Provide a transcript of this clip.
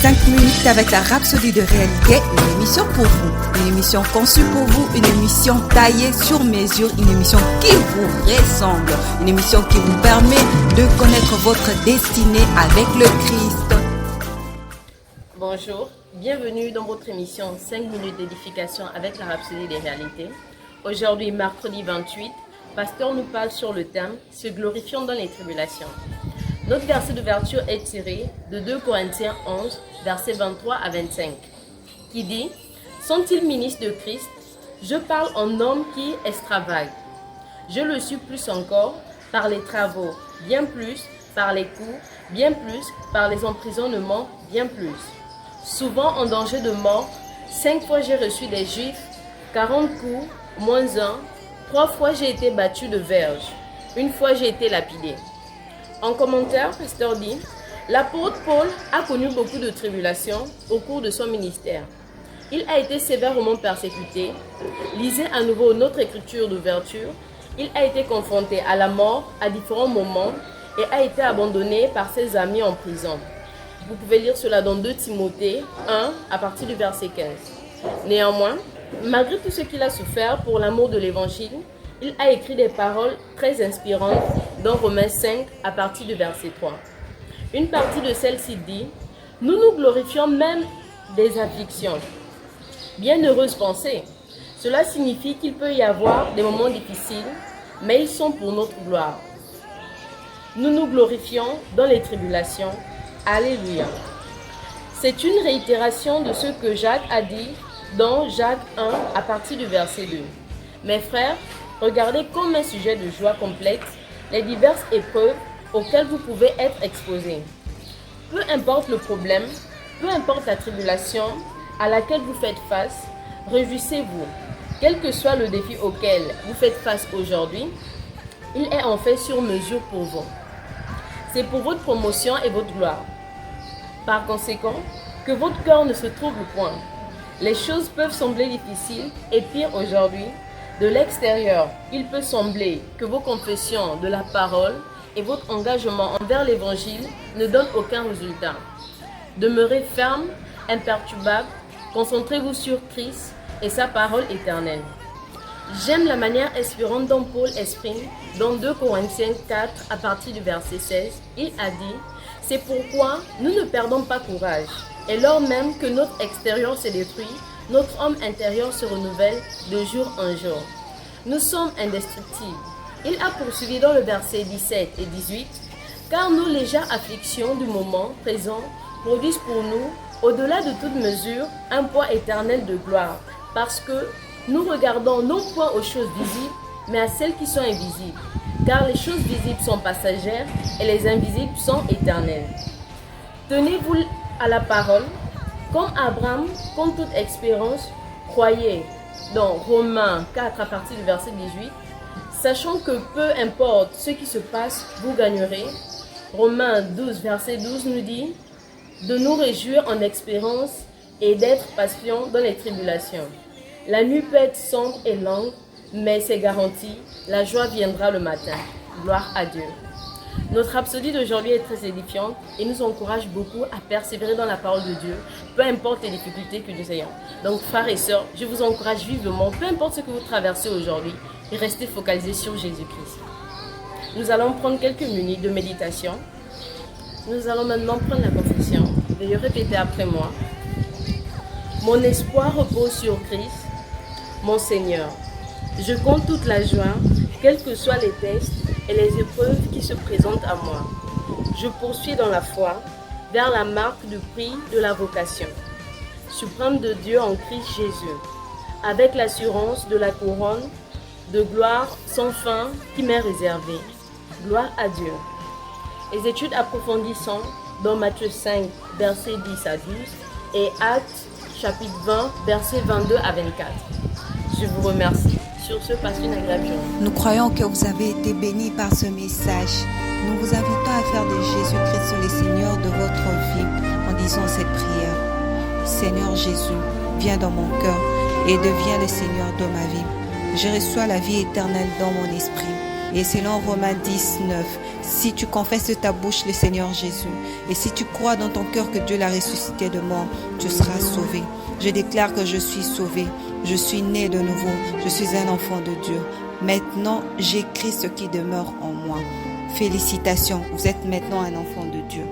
5 minutes avec la Rhapsodie de réalité, une émission pour vous, une émission conçue pour vous, une émission taillée sur mesure, une émission qui vous ressemble, une émission qui vous permet de connaître votre destinée avec le Christ. Bonjour, bienvenue dans votre émission 5 minutes d'édification avec la Rhapsodie des réalités. Aujourd'hui, mercredi 28, Pasteur nous parle sur le thème « Se glorifions dans les tribulations ». Notre verset d'ouverture est tiré de 2 Corinthiens 11, versets 23 à 25, qui dit « Sont-ils ministres de Christ? Je parle en homme qui extravague. Je le suis plus encore par les travaux, bien plus par les coups, bien plus par les emprisonnements, bien plus. Souvent en danger de mort, 5 fois j'ai reçu des Juifs, 40 coups, moins 1, 3 fois j'ai été battu de verge, 1 fois j'ai été lapidé. » En commentaire, Pasteur dit, l'apôtre Paul a connu beaucoup de tribulations au cours de son ministère. Il a été sévèrement persécuté. Lisez à nouveau notre écriture d'ouverture. Il a été confronté à la mort à différents moments et a été abandonné par ses amis en prison. Vous pouvez lire cela dans 2 Timothée 1 à partir du verset 15. Néanmoins, malgré tout ce qu'il a souffert pour l'amour de l'évangile, il a écrit des paroles très inspirantes dans Romains 5 à partir du verset 3. Une partie de celle-ci dit « Nous nous glorifions même des afflictions. » Bienheureuse pensée. Cela signifie qu'il peut y avoir des moments difficiles, mais ils sont pour notre gloire. Nous nous glorifions dans les tribulations. Alléluia. C'est une réitération de ce que Jacques a dit dans Jacques 1 à partir du verset 2. Mes frères, regardez comme un sujet de joie complexe les diverses épreuves auxquelles vous pouvez être exposés. Peu importe le problème, peu importe la tribulation à laquelle vous faites face, réjouissez-vous. Quel que soit le défi auquel vous faites face aujourd'hui, il est en fait sur mesure pour vous. C'est pour votre promotion et votre gloire. Par conséquent, que votre cœur ne se trouble point. Les choses peuvent sembler difficiles et pire aujourd'hui. De l'extérieur, il peut sembler que vos confessions de la parole et votre engagement envers l'évangile ne donnent aucun résultat. Demeurez ferme, imperturbable, concentrez-vous sur Christ et sa parole éternelle. J'aime la manière inspirante dont Paul exprime dans 2 Corinthiens 4 à partir du verset 16. Il a dit « C'est pourquoi nous ne perdons pas courage. Et lors même que notre extérieur se détruit, notre homme intérieur se renouvelle de jour en jour. Nous sommes indestructibles. » Il a poursuivi dans le verset 17 et 18. « Car nos légères afflictions du moment présent produisent pour nous, au-delà de toute mesure, un poids éternel de gloire, parce que nous regardons non point aux choses visibles, mais à celles qui sont invisibles. Car les choses visibles sont passagères et les invisibles sont éternelles. » Tenez-vous à la parole. Comme Abraham, comme toute expérience, croyez dans Romains 4 à partir du verset 18, sachant que peu importe ce qui se passe, vous gagnerez. Romains 12 verset 12 nous dit de nous réjouir en espérance et d'être patients dans les tribulations. La nuit peut être sombre et longue, mais c'est garanti, la joie viendra le matin. Gloire à Dieu. Notre rhapsodie d'aujourd'hui est très édifiante et nous encourage beaucoup à persévérer dans la parole de Dieu, peu importe les difficultés que nous ayons. Donc, frères et sœurs, je vous encourage vivement, peu importe ce que vous traversez aujourd'hui, et restez focalisés sur Jésus-Christ. Nous allons prendre quelques minutes de méditation. Nous allons maintenant prendre la confession. Veuillez répéter après moi. Mon espoir repose sur Christ, mon Seigneur. Je compte toute la joie, quels que soient les tests et les épreuves qui se présentent à moi. Je poursuis dans la foi vers la marque du prix de la vocation suprême de Dieu en Christ Jésus, avec l'assurance de la couronne de gloire sans fin qui m'est réservée. Gloire à Dieu. Les études approfondiront dans Matthieu 5, versets 10 à 12 et Actes chapitre 20, versets 22 à 24. Je vous remercie. Sur ce, passez une agréable journée. Nous croyons que vous avez été bénis par ce message. Nous vous invitons à faire de Jésus-Christ le Seigneur de votre vie en disant cette prière. Seigneur Jésus, viens dans mon cœur et deviens le Seigneur de ma vie. Je reçois la vie éternelle dans mon esprit Et selon Romains 10, 9, si tu confesses de ta bouche le Seigneur Jésus, et si tu crois dans ton cœur que Dieu l'a ressuscité de mort, tu seras sauvé. Je déclare que je suis sauvé, je suis né de nouveau, je suis un enfant de Dieu. Maintenant, j'écris ce qui demeure en moi. Félicitations, vous êtes maintenant un enfant de Dieu.